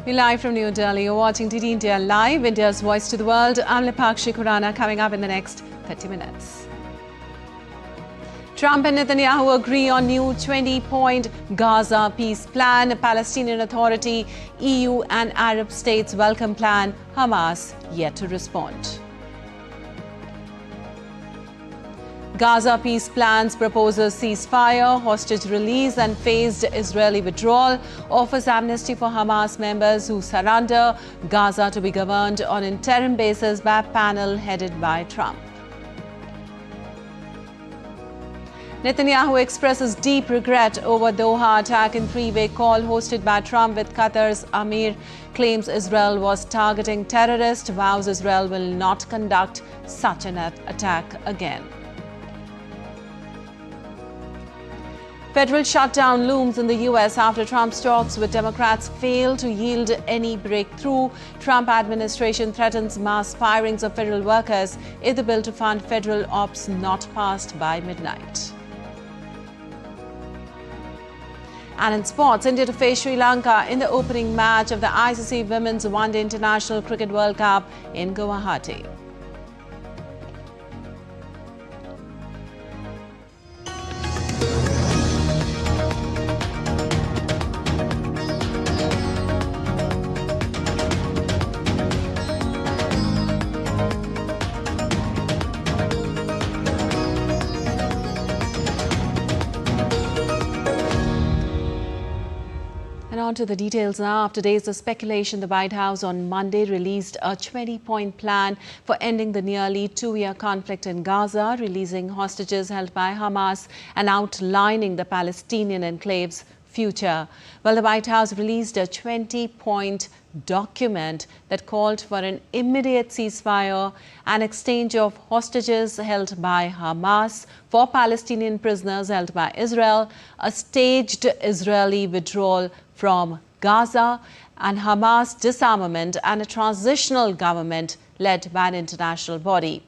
We're live from New Delhi. You're watching DD India Live, India's voice to the world. I'm Lipakshi Khurana, coming up in the next 30 minutes. Trump and Netanyahu agree on new 20-point Gaza peace plan. Palestinian Authority, EU and Arab states welcome plan. Hamas yet to respond. Gaza peace plans proposes ceasefire, hostage release and phased Israeli withdrawal, offers amnesty for Hamas members who surrender, Gaza to be governed on interim basis by a panel headed by Trump. Netanyahu expresses deep regret over Doha attack in three-way call hosted by Trump with Qatar's Amir, claims Israel was targeting terrorists, vows Israel will not conduct such an attack again. Federal shutdown looms in the U.S. after Trump's talks with Democrats fail to yield any breakthrough. Trump administration threatens mass firings of federal workers if the bill to fund federal ops not passed by midnight. And in sports, India to face Sri Lanka in the opening match of the ICC Women's One Day International Cricket World Cup in Guwahati. On to the details now. After days of speculation, the White House on Monday released a 20-point plan for ending the nearly two-year conflict in Gaza, releasing hostages held by Hamas and outlining the Palestinian enclave's future. Well, the White House released a 20-point document that called for an immediate ceasefire, an exchange of hostages held by Hamas for Palestinian prisoners held by Israel, a staged Israeli withdrawal from Gaza, and Hamas disarmament and a transitional government led by an international body.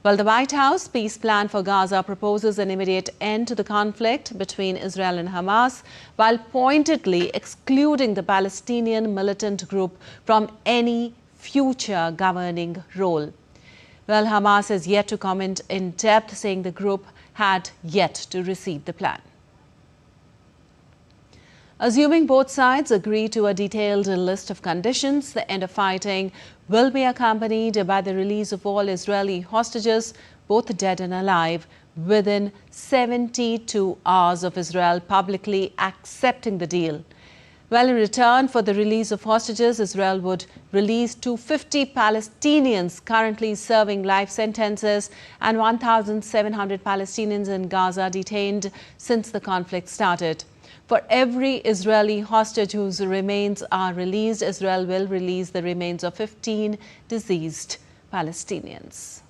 Well, the White House peace plan for Gaza proposes an immediate end to the conflict between Israel and Hamas, while pointedly excluding the Palestinian militant group from any future governing role. Well, Hamas has yet to comment in depth, saying the group had yet to receive the plan. Assuming both sides agree to a detailed list of conditions, the end of fighting will be accompanied by the release of all Israeli hostages, both dead and alive, within 72 hours of Israel publicly accepting the deal. Well, in return for the release of hostages, Israel would release 250 Palestinians currently serving life sentences and 1,700 Palestinians in Gaza detained since the conflict started. For every Israeli hostage whose remains are released, Israel will release the remains of 15 deceased Palestinians.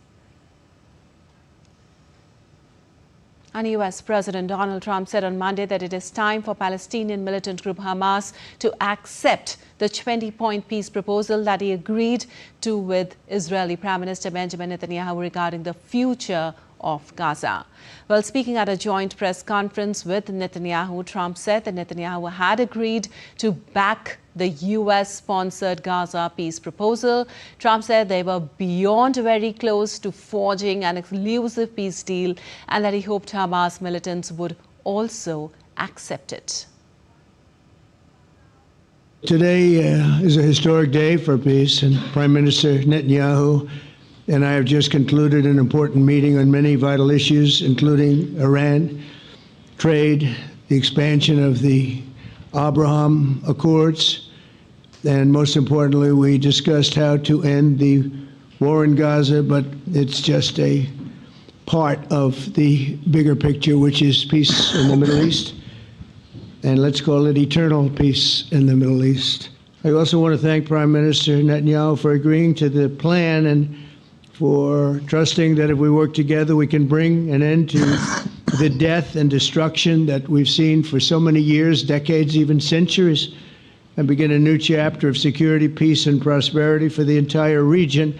And US President Donald Trump said on Monday that it is time for Palestinian militant group Hamas to accept the 20-point peace proposal that he agreed to with Israeli Prime Minister Benjamin Netanyahu regarding the future of Gaza. Well, speaking at a joint press conference with Netanyahu, Trump said that Netanyahu had agreed to back the US-sponsored Gaza peace proposal. Trump said they were beyond very close to forging an exclusive peace deal and that he hoped Hamas militants would also accept it. Today is a historic day for peace, and Prime Minister Netanyahu and I have just concluded an important meeting on many vital issues, including Iran, trade, the expansion of the Abraham Accords, and most importantly, we discussed how to end the war in Gaza, but it's just a part of the bigger picture, which is peace in the Middle East, and let's call it eternal peace in the Middle East. I also want to thank Prime Minister Netanyahu for agreeing to the plan and for trusting that if we work together, we can bring an end to the death and destruction that we've seen for so many years, decades, even centuries, and begin a new chapter of security, peace, and prosperity for the entire region.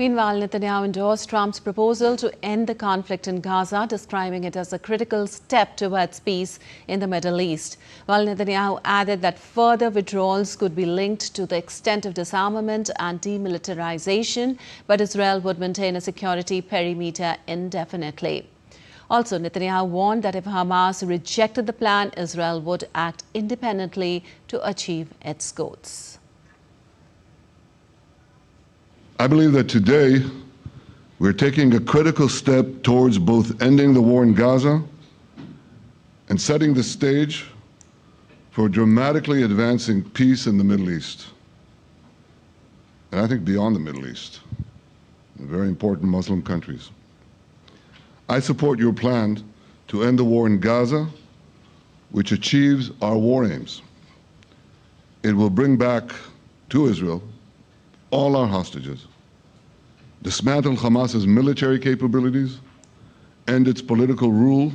Meanwhile, Netanyahu endorsed Trump's proposal to end the conflict in Gaza, describing it as a critical step towards peace in the Middle East. While Netanyahu added that further withdrawals could be linked to the extent of disarmament and demilitarization, but Israel would maintain a security perimeter indefinitely. Also, Netanyahu warned that if Hamas rejected the plan, Israel would act independently to achieve its goals. I believe that today we're taking a critical step towards both ending the war in Gaza and setting the stage for dramatically advancing peace in the Middle East. And I think beyond the Middle East, in very important Muslim countries. I support your plan to end the war in Gaza, which achieves our war aims. It will bring back to Israel all our hostages, dismantle Hamas's military capabilities, end its political rule,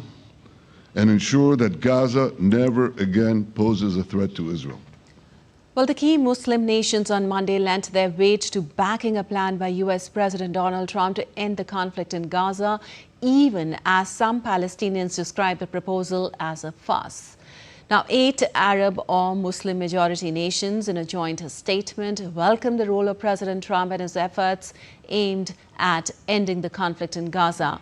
and ensure that Gaza never again poses a threat to Israel. Well, the key Muslim nations on Monday lent their weight to backing a plan by U.S. President Donald Trump to end the conflict in Gaza, even as some Palestinians describe the proposal as a farce. Now, 8 Arab or Muslim majority nations in a joint statement welcomed the role of President Trump and his efforts aimed at ending the conflict in Gaza.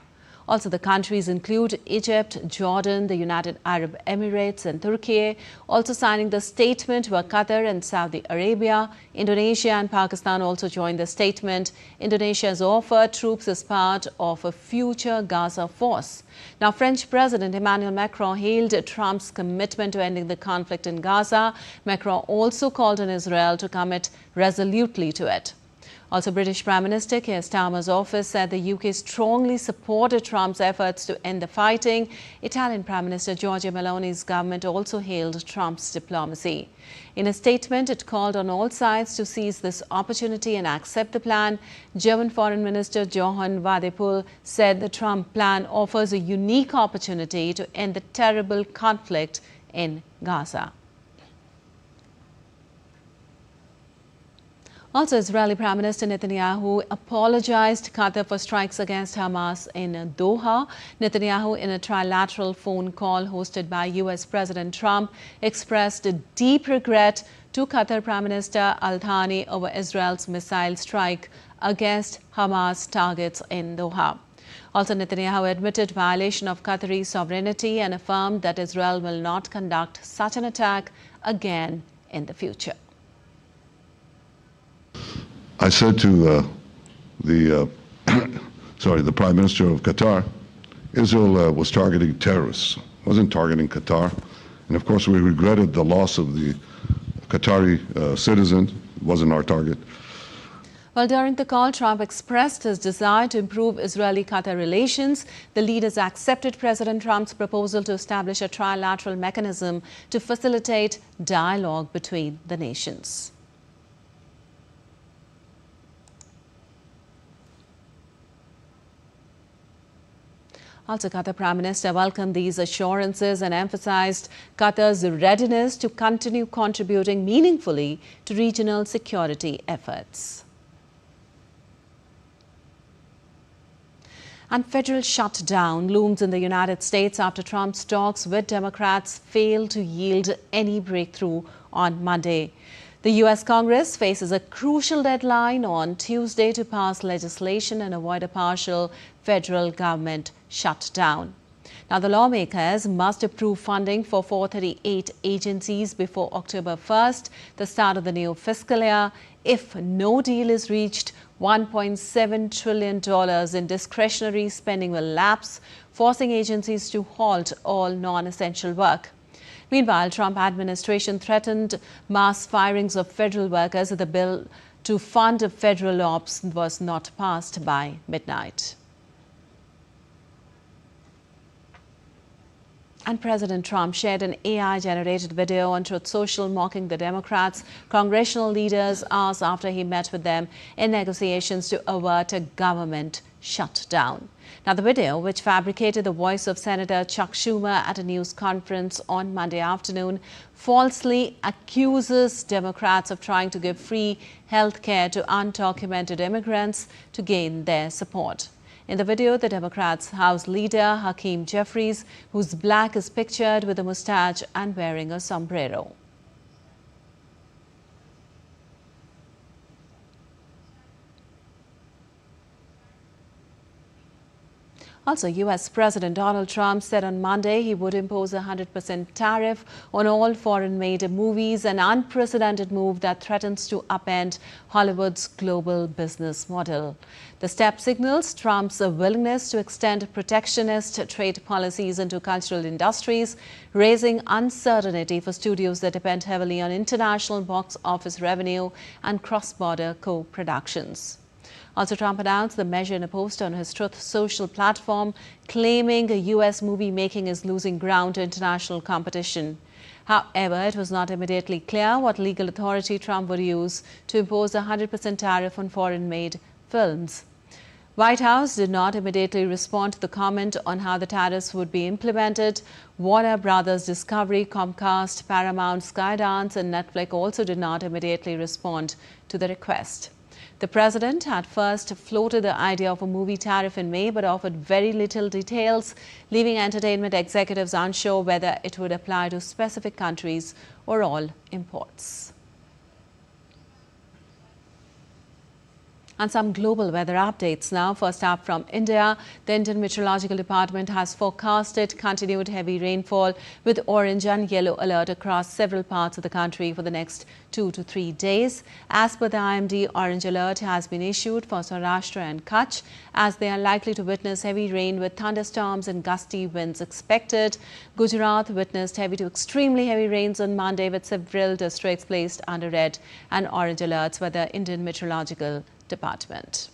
Also, the countries include Egypt, Jordan, the United Arab Emirates and Turkey. Also signing the statement were Qatar and Saudi Arabia. Indonesia and Pakistan also joined the statement. Indonesia has offered troops as part of a future Gaza force. Now, French President Emmanuel Macron hailed Trump's commitment to ending the conflict in Gaza. Macron also called on Israel to commit resolutely to it. Also, British Prime Minister Keir Starmer's office said the UK strongly supported Trump's efforts to end the fighting. Italian Prime Minister Giorgia Meloni's government also hailed Trump's diplomacy. In a statement, it called on all sides to seize this opportunity and accept the plan. German Foreign Minister Johann Wadephul said the Trump plan offers a unique opportunity to end the terrible conflict in Gaza. Also, Israeli Prime Minister Netanyahu apologized to Qatar for strikes against Hamas in Doha. Netanyahu, in a trilateral phone call hosted by U.S. President Trump, expressed a deep regret to Qatar Prime Minister Al-Thani over Israel's missile strike against Hamas targets in Doha. Also, Netanyahu admitted violation of Qatari sovereignty and affirmed that Israel will not conduct such an attack again in the future. I said to the Prime Minister of Qatar, Israel was targeting terrorists, wasn't targeting Qatar. And of course, we regretted the loss of the Qatari citizen. It wasn't our target. Well, during the call, Trump expressed his desire to improve Israeli-Qatar relations. The leaders accepted President Trump's proposal to establish a trilateral mechanism to facilitate dialogue between the nations. Also, Qatar Prime Minister welcomed these assurances and emphasized Qatar's readiness to continue contributing meaningfully to regional security efforts. And federal shutdown looms in the United States after Trump's talks with Democrats failed to yield any breakthrough on Monday. The U.S. Congress faces a crucial deadline on Tuesday to pass legislation and avoid a partial federal government shutdown. Now, the lawmakers must approve funding for 438 agencies before October 1st, the start of the new fiscal year. If no deal is reached, $1.7 trillion in discretionary spending will lapse, forcing agencies to halt all non-essential work. Meanwhile, Trump administration threatened mass firings of federal workers if the bill to fund federal ops was not passed by midnight. And President Trump shared an AI-generated video on Truth Social mocking the Democrats' congressional leaders hours after he met with them in negotiations to avert a government shutdown. Now, the video, which fabricated the voice of Senator Chuck Schumer at a news conference on Monday afternoon, falsely accuses Democrats of trying to give free health care to undocumented immigrants to gain their support. In the video, the Democrats' House Leader Hakeem Jeffries, who's black, is pictured with a mustache and wearing a sombrero. Also, U.S. President Donald Trump said on Monday he would impose a 100% tariff on all foreign-made movies, an unprecedented move that threatens to upend Hollywood's global business model. The step signals Trump's willingness to extend protectionist trade policies into cultural industries, raising uncertainty for studios that depend heavily on international box office revenue and cross-border co-productions. Also, Trump announced the measure in a post on his Truth Social platform, claiming U.S. movie making is losing ground to international competition. However, it was not immediately clear what legal authority Trump would use to impose a 100% tariff on foreign-made films. White House did not immediately respond to the comment on how the tariffs would be implemented. Warner Brothers Discovery, Comcast, Paramount, Skydance and Netflix also did not immediately respond to the request. The president had first floated the idea of a movie tariff in May, but offered very little details, leaving entertainment executives unsure whether it would apply to specific countries or all imports. And some global weather updates now. First up from India, the Indian Meteorological Department has forecasted continued heavy rainfall with orange and yellow alert across several parts of the country for the next 2 to 3 days. As per the IMD, orange alert has been issued for Saurashtra and Kutch, as they are likely to witness heavy rain with thunderstorms and gusty winds expected. Gujarat witnessed heavy to extremely heavy rains on Monday, with several districts placed under red and orange alerts by the Indian Meteorological Department.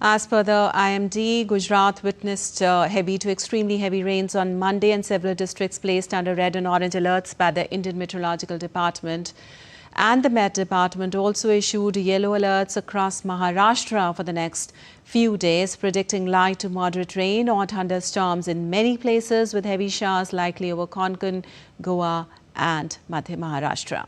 As per the IMD, Gujarat witnessed heavy to extremely heavy rains on Monday, and several districts placed under red and orange alerts by the Indian Meteorological Department. And the Met Department also issued yellow alerts across Maharashtra for the next few days, predicting light to moderate rain or thunderstorms in many places, with heavy showers likely over Konkan, Goa and Madhya Maharashtra.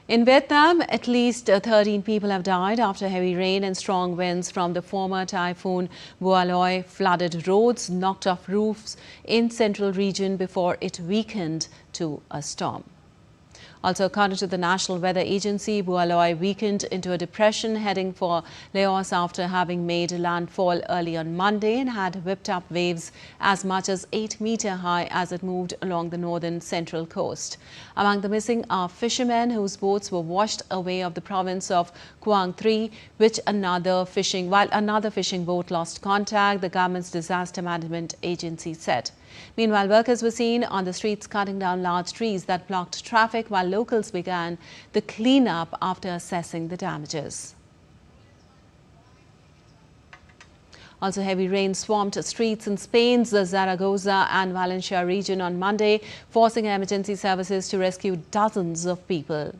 In Vietnam, at least 13 people have died after heavy rain and strong winds from the former typhoon Boaloi flooded roads, knocked off roofs in central region before it weakened to a storm. Also, according to the National Weather Agency, Boaloi weakened into a depression heading for Laos after having made landfall early on Monday and had whipped up waves as much as 8-meter high as it moved along the northern central coast. Among the missing are fishermen whose boats were washed away of the province of Quang Tri, while another fishing boat lost contact, the government's disaster management agency said. Meanwhile, workers were seen on the streets cutting down large trees that blocked traffic, while locals began the cleanup after assessing the damages. Also, heavy rain swamped streets in Spain's Zaragoza and Valencia region on Monday, forcing emergency services to rescue dozens of people.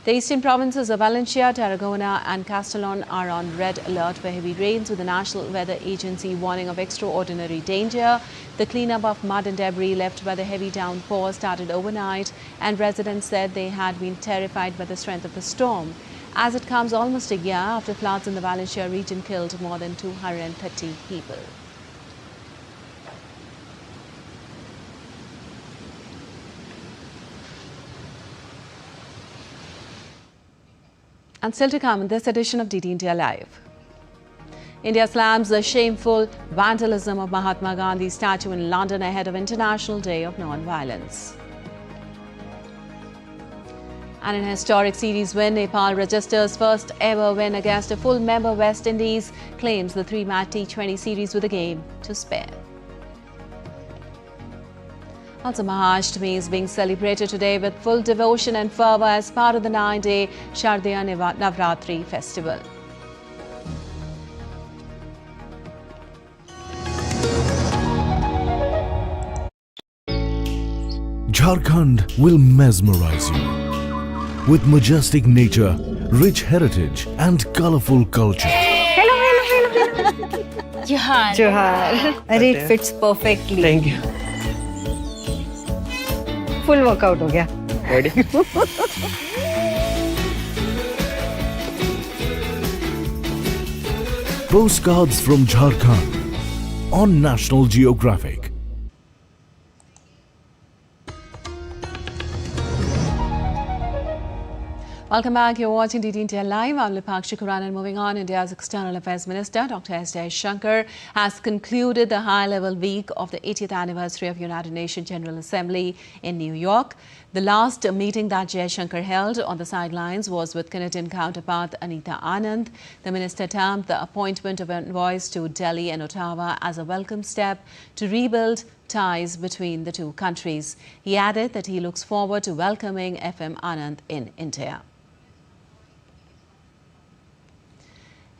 The eastern provinces of Valencia, Tarragona and Castellon are on red alert for heavy rains, with the National Weather Agency warning of extraordinary danger. The cleanup of mud and debris left by the heavy downpour started overnight, and residents said they had been terrified by the strength of the storm, as it comes almost a year after floods in the Valencia region killed more than 230 people. And still to come in this edition of DD India Live. India slams the shameful vandalism of Mahatma Gandhi's statue in London ahead of International Day of Non-Violence. And in a historic series win, Nepal registers first ever win against a full member West Indies, claims the 3-match T20 series with a game to spare. Also, Mahashtami is being celebrated today with full devotion and fervour as part of the 9-day Shardiya Navratri festival. Jharkhand will mesmerize you with majestic nature, rich heritage and colorful culture. Hello. Johar. It fits perfectly. Thank you. Full workout ho gaya. Ready? Postcards from Jharkhand on National Geographic. Welcome back. You're watching DD India Live. I'm Lipakshi Kuran, and moving on, India's External Affairs Minister, Dr. S. Jaishankar, has concluded the high-level week of the 80th anniversary of United Nations General Assembly in New York. The last meeting that Jaishankar held on the sidelines was with Canadian counterpart Anita Anand. The minister termed the appointment of envoys to Delhi and Ottawa as a welcome step to rebuild ties between the two countries. He added that he looks forward to welcoming FM Anand in India.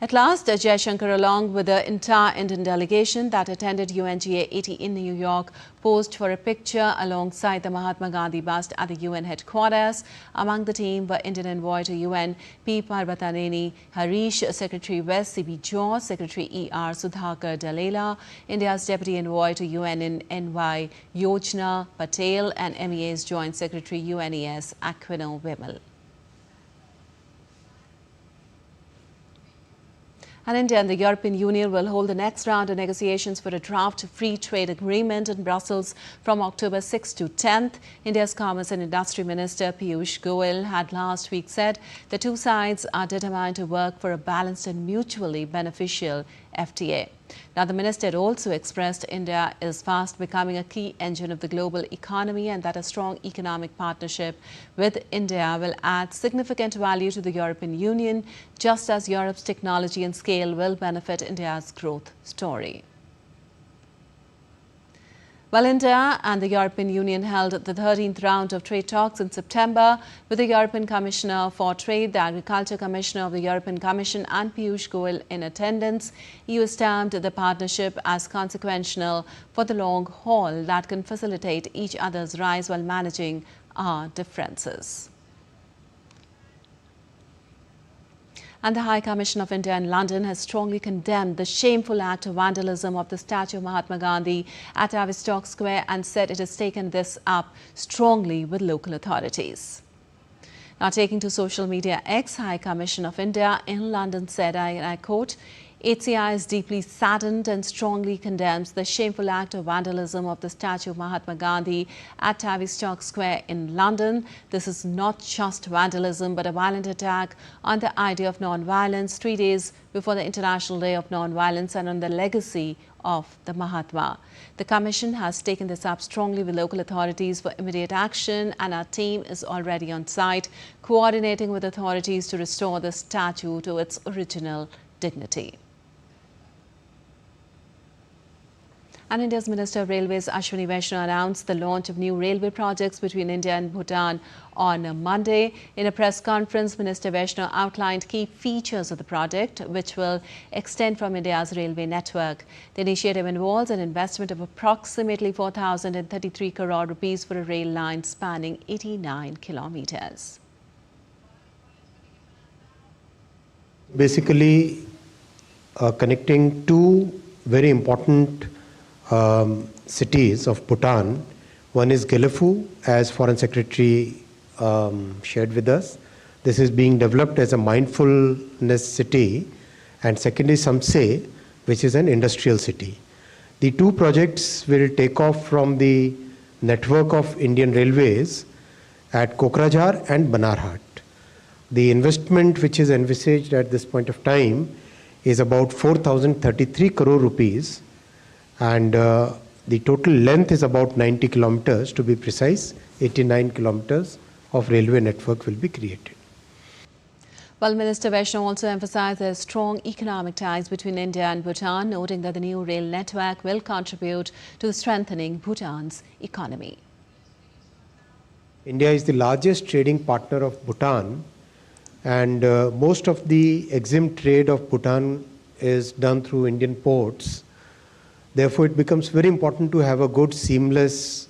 At last, Jaishankar, along with the entire Indian delegation that attended UNGA 80 in New York, posed for a picture alongside the Mahatma Gandhi bust at the UN headquarters. Among the team were Indian envoy to UN P. Parvataneni Harish, Secretary West C.B. George, Secretary E.R. Sudhakar Dalela, India's Deputy Envoy to UN in NY Yojna Patel, and MEA's Joint Secretary UNES Aquino Vimal. And India and the European Union will hold the next round of negotiations for a draft free trade agreement in Brussels from October 6 to 10th. India's Commerce and Industry Minister Piyush Goyal had last week said the two sides are determined to work for a balanced and mutually beneficial FTA. Now, the minister had also expressed India is fast becoming a key engine of the global economy and that a strong economic partnership with India will add significant value to the European Union, just as Europe's technology and scale will benefit India's growth story. Well, India and the European Union held the 13th round of trade talks in September with the European Commissioner for Trade, the Agriculture Commissioner of the European Commission and Piyush Goyal in attendance. EU termed the partnership as consequential for the long haul that can facilitate each other's rise while managing our differences. And the High Commission of India in London has strongly condemned the shameful act of vandalism of the statue of Mahatma Gandhi at Tavistock Square and said it has taken this up strongly with local authorities. Now, taking to social media, High Commission of India in London said, and I quote, HCI is deeply saddened and strongly condemns the shameful act of vandalism of the statue of Mahatma Gandhi at Tavistock Square in London. This is not just vandalism, but a violent attack on the idea of non-violence 3 days before the International Day of Non-Violence and on the legacy of the Mahatma. The Commission has taken this up strongly with local authorities for immediate action, and our team is already on site, coordinating with authorities to restore the statue to its original dignity. And India's Minister of Railways Ashwini Vaishnaw announced the launch of new railway projects between India and Bhutan on Monday. In a press conference, Minister Vaishnaw outlined key features of the project, which will extend from India's railway network. The initiative involves an investment of approximately 4,033 crore rupees for a rail line spanning 89 kilometers. Basically, connecting two very important cities of Bhutan. One is Gelefu, as Foreign Secretary shared with us. This is being developed as a mindfulness city. And second is Samse, which is an industrial city. The two projects will take off from the network of Indian Railways at Kokrajhar and Banarhat. The investment which is envisaged at this point of time is about 4,033 crore rupees, and the total length is about 90 kilometers, to be precise. 89 kilometers of railway network will be created. Well, Minister Vaishnaw also emphasized there are strong economic ties between India and Bhutan, noting that the new rail network will contribute to strengthening Bhutan's economy. India is the largest trading partner of Bhutan, and most of the EXIM trade of Bhutan is done through Indian ports. Therefore, it becomes very important to have a good seamless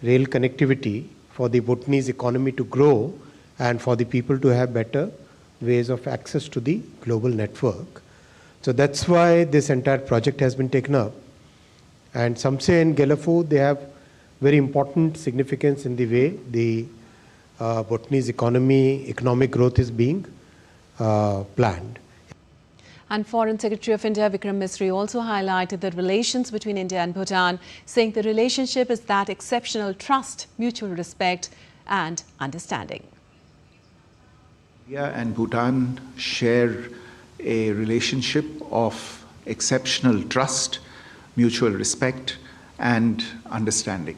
rail connectivity for the Bhutanese economy to grow and for the people to have better ways of access to the global network. So that's why this entire project has been taken up. And some say in Gelefu they have very important significance in the way the Bhutanese economic growth is being planned. And Foreign Secretary of India Vikram Misri also highlighted the relations between India and Bhutan, saying the relationship is that exceptional trust, mutual respect and understanding. India and Bhutan share a relationship of exceptional trust, mutual respect and understanding.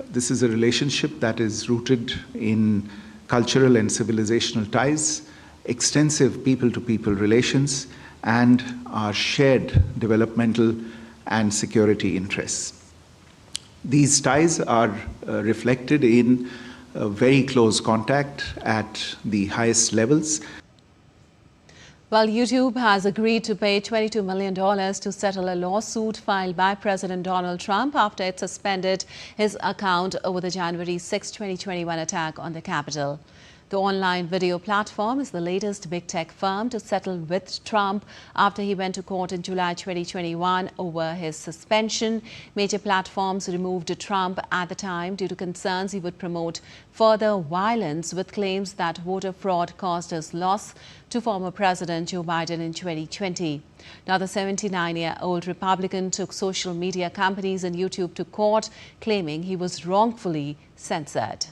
This is a relationship that is rooted in cultural and civilizational ties, extensive people-to-people relations, and our shared developmental and security interests. These ties are reflected in very close contact at the highest levels. Well, YouTube has agreed to pay $22 million to settle a lawsuit filed by President Donald Trump after it suspended his account over the January 6, 2021 attack on the Capitol. The online video platform is the latest big tech firm to settle with Trump after he went to court in July 2021 over his suspension. Major platforms removed Trump at the time due to concerns he would promote further violence, with claims that voter fraud caused his loss to former President Joe Biden in 2020. Now, the 79-year-old Republican took social media companies and YouTube to court, claiming he was wrongfully censored.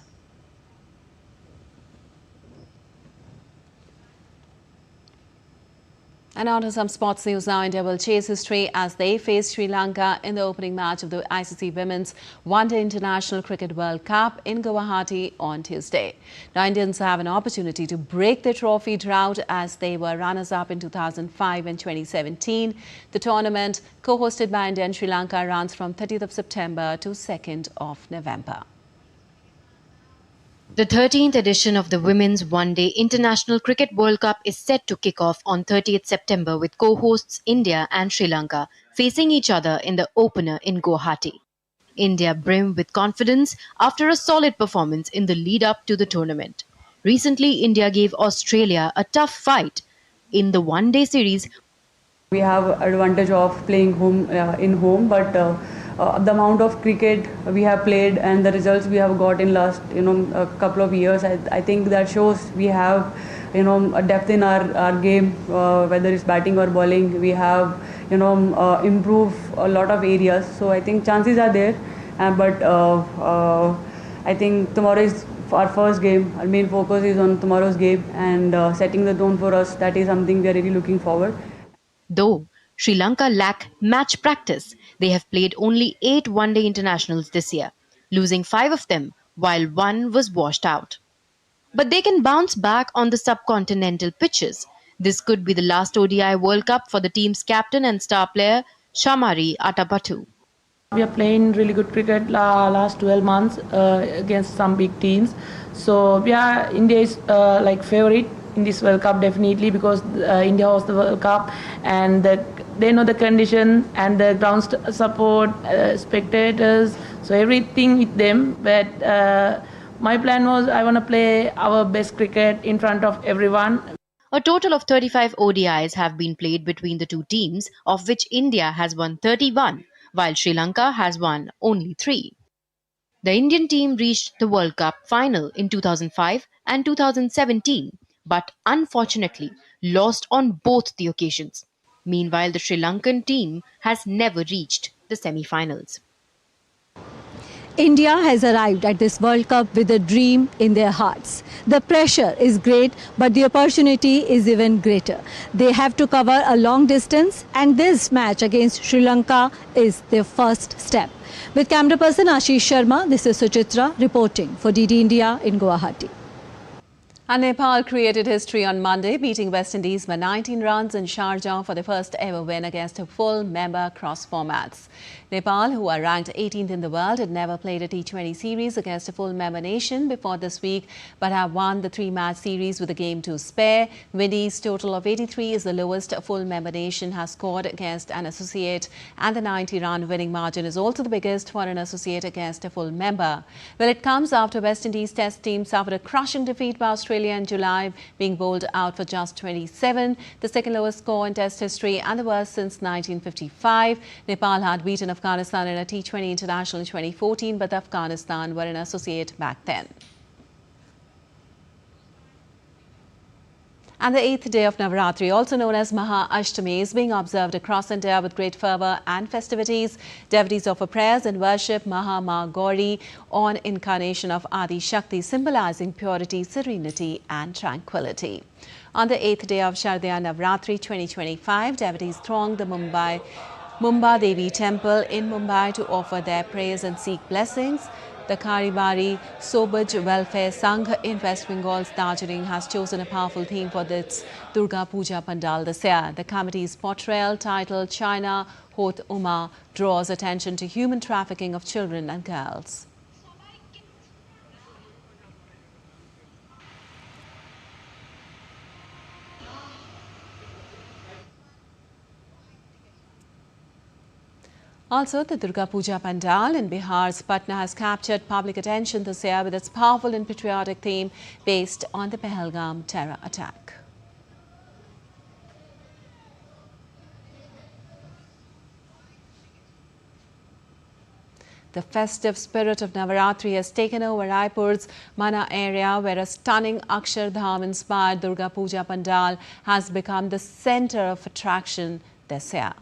And on to some sports news now. India will chase history as they face Sri Lanka in the opening match of the ICC Women's One-Day International Cricket World Cup in Guwahati on Tuesday. Now, Indians have an opportunity to break their trophy drought as they were runners-up in 2005 and 2017. The tournament, co-hosted by India and Sri Lanka, runs from 30th of September to 2nd of November. The 13th edition of the Women's One-Day International Cricket World Cup is set to kick off on 30th September with co-hosts India and Sri Lanka facing each other in the opener in Guwahati. India brim with confidence after a solid performance in the lead-up to the tournament. Recently, India gave Australia a tough fight in the one-day series. We have advantage of playing in home, but the amount of cricket we have played and the results we have got in last a couple of years, I think that shows we have a depth in our game, whether it's batting or bowling. We have improved a lot of areas, so I think chances are there, but I think tomorrow is our first game. Our main focus is on tomorrow's game and setting the tone for us. That is something we are really looking forward. Though Sri Lanka lack match practice, they have played only 8 one-day internationals this year, losing 5 of them while 1 was washed out. But they can bounce back on the subcontinental pitches. This could be the last ODI World Cup for the team's captain and star player, Shamari Atapattu. We are playing really good cricket last 12 months against some big teams. So yeah, India is like favorite in this World Cup definitely, because India hosts the World Cup and they know the condition and the ground support, spectators, so everything with them. But my plan was I want to play our best cricket in front of everyone. A total of 35 ODIs have been played between the two teams, of which India has won 31, while Sri Lanka has won only 3. The Indian team reached the World Cup final in 2005 and 2017, but unfortunately lost on both the occasions. Meanwhile, the Sri Lankan team has never reached the semi-finals. India has arrived at this World Cup with a dream in their hearts. The pressure is great, but the opportunity is even greater. They have to cover a long distance, and this match against Sri Lanka is their first step. With camera person Ashish Sharma, this is Suchitra reporting for DD India in Guwahati. And Nepal created history on Monday, beating West Indies by 19 runs in Sharjah for their first ever win against a full member cross formats. Nepal, who are ranked 18th in the world, had never played a T20 series against a full member nation before this week, but have won the 3-match series with a game to spare. Windies' total of 83 is the lowest a full member nation has scored against an associate, and the 90-run winning margin is also the biggest for an associate against a full member. Well, it comes after West Indies Test team suffered a crushing defeat by Australia in July, being bowled out for just 27, the second lowest score in Test history and the worst since 1955. Nepal had beaten Afghanistan in a T20 international in 2014, but Afghanistan were an associate back then. And the 8th day of Navaratri, also known as Maha Ashtami, is being observed across India with great fervour and festivities. Devotees offer prayers and worship Maha Ma Gauri, on incarnation of Adi Shakti, symbolizing purity, serenity and tranquility. On the 8th day of Shardaya Navaratri 2025, devotees thronged the Mumba Devi temple in Mumbai to offer their prayers and seek blessings. The Karibari Sobaj Welfare Sangh in West Bengal's Darjeeling has chosen a powerful theme for its Durga Puja Pandal this year. The committee's portrayal, titled China Hoth Uma, draws attention to human trafficking of children and girls. Also, the Durga Puja Pandal in Bihar's Patna has captured public attention this year with its powerful and patriotic theme based on the Pahalgam terror attack. The festive spirit of Navaratri has taken over Raipur's Mana area, where a stunning Akshardham-inspired Durga Puja Pandal has become the centre of attraction this year.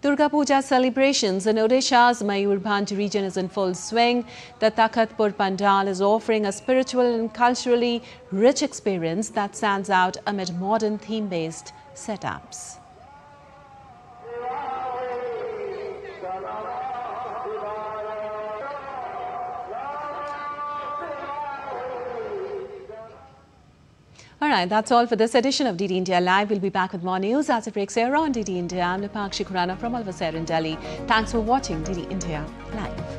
Durga Puja celebrations in Odisha's Mayurbhanj region is in full swing. The Takhatpur Pandal is offering a spiritual and culturally rich experience that stands out amid modern theme-based setups. All right, that's all for this edition of DD India Live. We'll be back with more news as it breaks here on DD India. I'm Nipakshi Khurana from Alvaser in Delhi. Thanks for watching DD India Live.